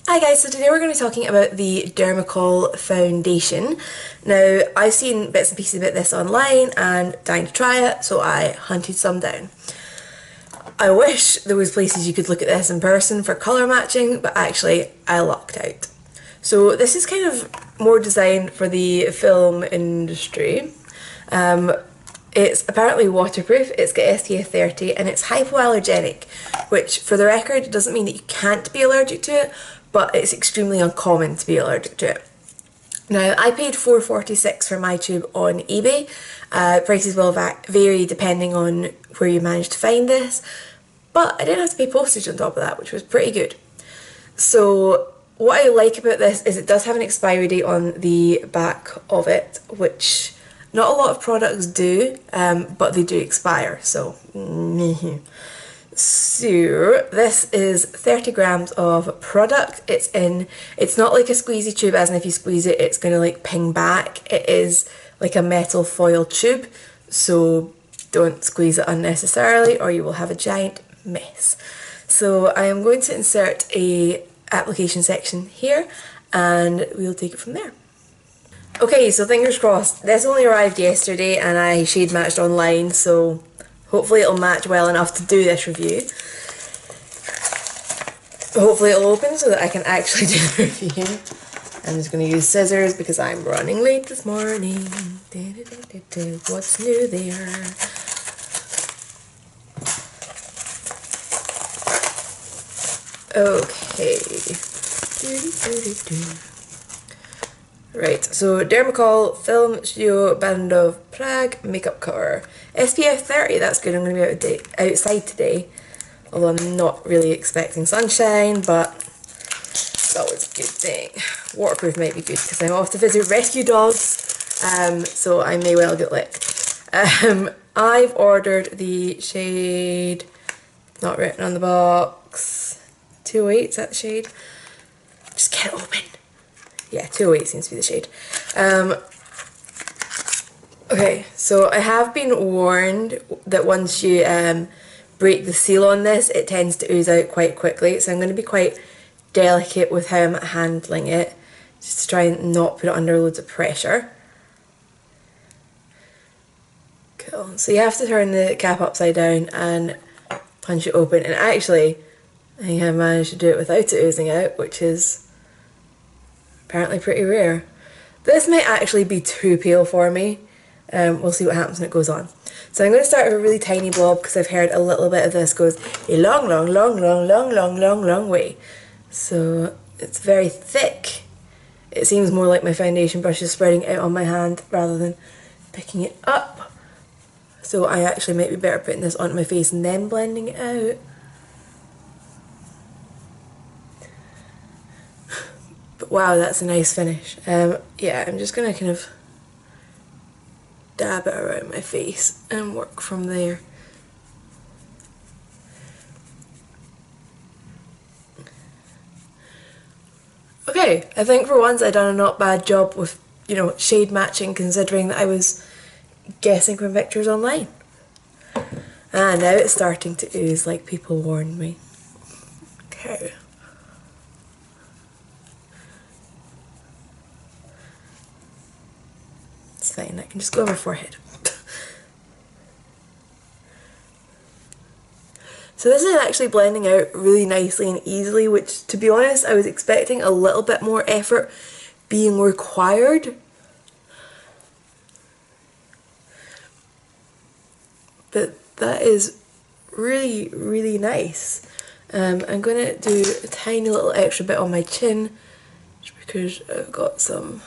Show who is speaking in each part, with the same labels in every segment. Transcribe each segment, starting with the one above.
Speaker 1: Hi guys, so today we're going to be talking about the Dermacol foundation. Now, I've seen bits and pieces about this online and dying to try it, so I hunted some down. I wish there was places you could look at this in person for colour matching, but actually I lucked out. So this is kind of more designed for the film industry. It's apparently waterproof, it's got SPF 30 and it's hypoallergenic, which for the record doesn't mean that you can't be allergic to it, but it's extremely uncommon to be allergic to it. Now, I paid $4.46 for my tube on eBay. Prices will vary depending on where you manage to find this, but I didn't have to pay postage on top of that, which was pretty good. So what I like about this is it does have an expiry date on the back of it, which not a lot of products do, but they do expire, so So this is 30 grams of product. It's not like a squeezy tube, as in if you squeeze it, it's going to like ping back. It is like a metal foil tube, so don't squeeze it unnecessarily or you will have a giant mess. So I am going to insert a application section here and we'll take it from there. Okay, so fingers crossed. This only arrived yesterday and I shade matched online, so hopefully it'll match well enough to do this review. Hopefully it'll open so that I can actually do the review. I'm just going to use scissors because I'm running late this morning. What's new there? Okay. Right, so Dermacol Film Studio Band of Prague Makeup Cover. SPF 30, that's good. I'm going to be outside today. Although I'm not really expecting sunshine, but it's always a good thing. Waterproof might be good because I'm off to visit rescue dogs, so I may well get licked. I've ordered the shade, not written on the box, 208, is that the shade? Just get it open. Yeah, 208 seems to be the shade. Okay, so I have been warned that once you break the seal on this, it tends to ooze out quite quickly. So I'm going to be quite delicate with how I'm handling it, just to try and not put it under loads of pressure. Cool. So you have to turn the cap upside down and punch it open. And actually, I think I managed to do it without it oozing out, which is apparently pretty rare. This might actually be too pale for me. We'll see what happens when it goes on. So I'm going to start with a really tiny blob because I've heard a little bit of this goes a long, long, long, long, long, long, long, long way. So it's very thick. It seems more like my foundation brush is spreading out on my hand rather than picking it up. So I actually might be better putting this onto my face and then blending it out. But wow, that's a nice finish. Yeah, I'm just going to kind of dab it around my face and work from there. Okay, I think for once I've done a not bad job with, shade matching, considering that I was guessing from pictures online. And now it's starting to ooze like people warned me. Okay. It's fine, I can just go on my forehead. So this is actually blending out really nicely and easily, which, to be honest, I was expecting a little bit more effort being required. But that is really, really nice. I'm going to do a tiny little extra bit on my chin, just because I've got some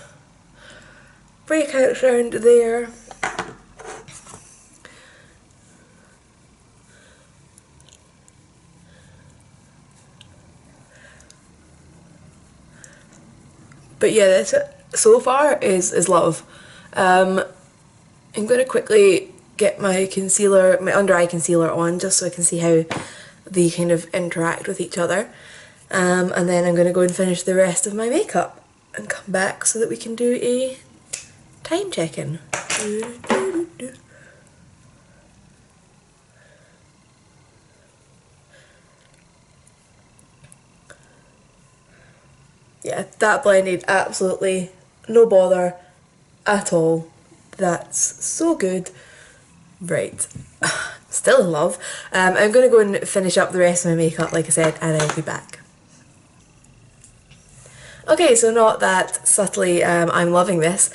Speaker 1: breakouts around there. But yeah, this so far is love. I'm going to quickly get my concealer, my under eye concealer on, just so I can see how they kind of interact with each other. And then I'm going to go and finish the rest of my makeup and come back so that we can do a time check-in. yeah, that blended absolutely no bother at all. That's so good. Right, still in love. I'm going to go and finish up the rest of my makeup, like I said, and I'll be back. Okay, so not that subtly, I'm loving this.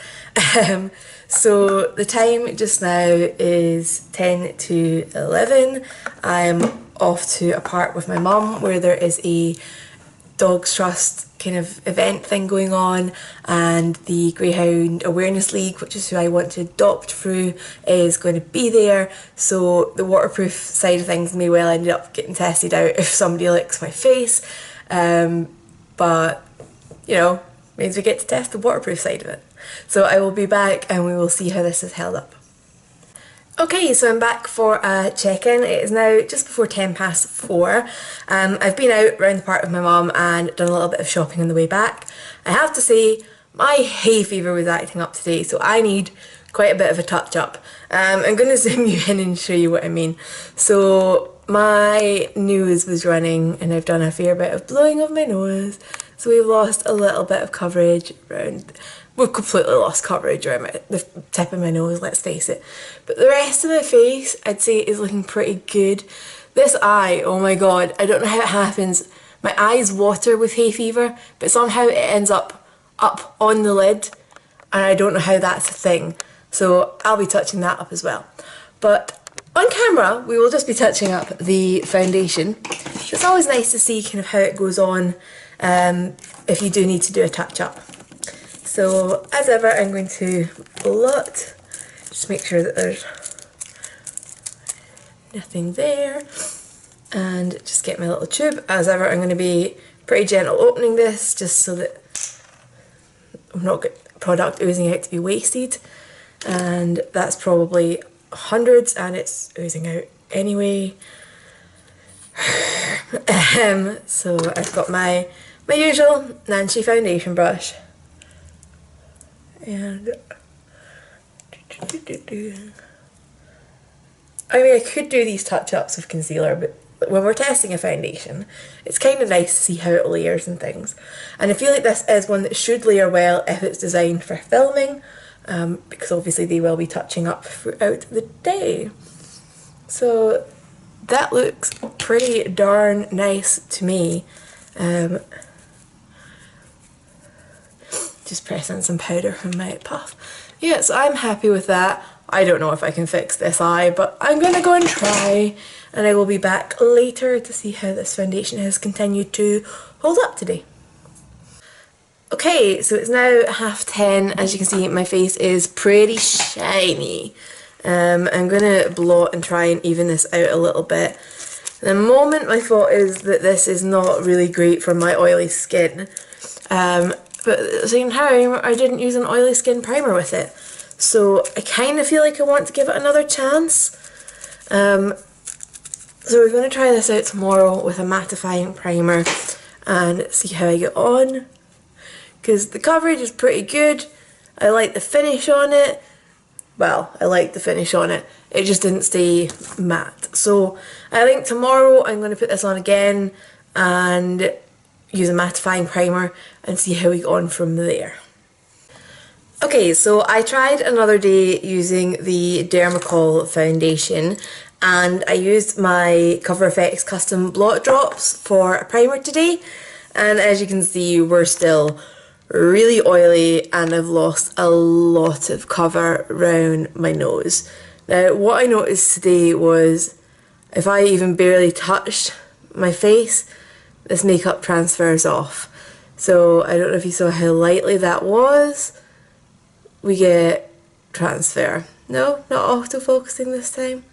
Speaker 1: So the time just now is 10 to 11. I'm off to a park with my mum where there is a Dogs Trust kind of event thing going on, and the Greyhound Awareness League, which is who I want to adopt through, is going to be there. So the waterproof side of things may well end up getting tested out if somebody licks my face, but you know, means we get to test the waterproof side of it. So I will be back and we will see how this is held up. Okay, so I'm back for a check-in. It is now just before 4:10. I've been out round the park with my mum and done a little bit of shopping on the way back. I have to say, my hay fever was acting up today, so I need quite a bit of a touch-up. I'm going to zoom you in and show you what I mean. So my nose was running and I've done a fair bit of blowing of my nose, so we've lost a little bit of coverage around. We've completely lost coverage around the tip of my nose, let's face it. But the rest of my face, I'd say, is looking pretty good. This eye, oh my god, I don't know how it happens. My eyes water with hay fever, but somehow it ends up on the lid, and I don't know how that's a thing. So I'll be touching that up as well. But on camera, we will just be touching up the foundation. It's always nice to see kind of how it goes on if you do need to do a touch-up. So, as ever, I'm going to blot, just make sure that there's nothing there, and just get my little tube. As ever, I'm going to be pretty gentle opening this, just so that I'm not getting product oozing out to be wasted, and that's probably hundreds, and it's oozing out anyway. So, I've got my usual Nancy foundation brush. And I mean, I could do these touch-ups with concealer, but when we're testing a foundation, it's kind of nice to see how it layers and things. And I feel like this is one that should layer well if it's designed for filming, because obviously they will be touching up throughout the day. So that looks pretty darn nice to me. Just pressing some powder from my puff. Yeah, so I'm happy with that. I don't know if I can fix this eye, but I'm gonna go and try, and I will be back later to see how this foundation has continued to hold up today. Okay, so it's now 10:30. As you can see, my face is pretty shiny. I'm gonna blot and try and even this out a little bit. The moment my thought is that this is not really great for my oily skin. But at the same time, I didn't use an oily skin primer with it. So I kind of feel like I want to give it another chance. So we're going to try this out tomorrow with a mattifying primer and see how I get on. Because the coverage is pretty good. I like the finish on it. Well, I like the finish on it. It just didn't stay matte. So I think tomorrow I'm going to put this on again and use a mattifying primer and see how we go on from there. Okay, so I tried another day using the Dermacol foundation, and I used my Cover FX custom blot drops for a primer today, and as you can see, we're still really oily and I've lost a lot of cover around my nose. Now, what I noticed today was if I even barely touched my face, this makeup transfers off. So I don't know if you saw how lightly that was. We get transfer. No, not auto-focusing this time.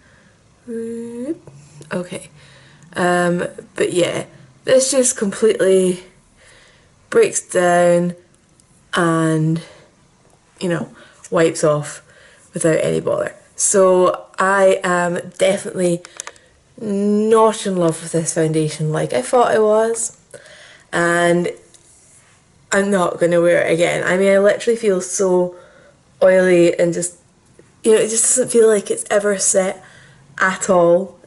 Speaker 1: Okay. But yeah, this just completely breaks down and, you know, wipes off without any bother. So I am definitely not in love with this foundation like I thought I was, and I'm not going to wear it again. I mean, I literally feel so oily and just, you know, it just doesn't feel like it's ever set at all,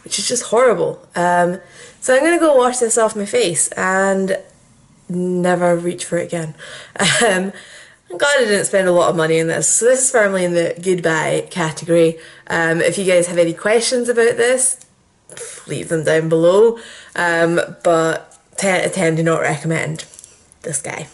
Speaker 1: which is just horrible. So I'm going to go wash this off my face, and never reach for it again. I'm glad I didn't spend a lot of money on this. So this is firmly in the goodbye category. If you guys have any questions about this, leave them down below. But 10 out of 10 do not recommend this guy.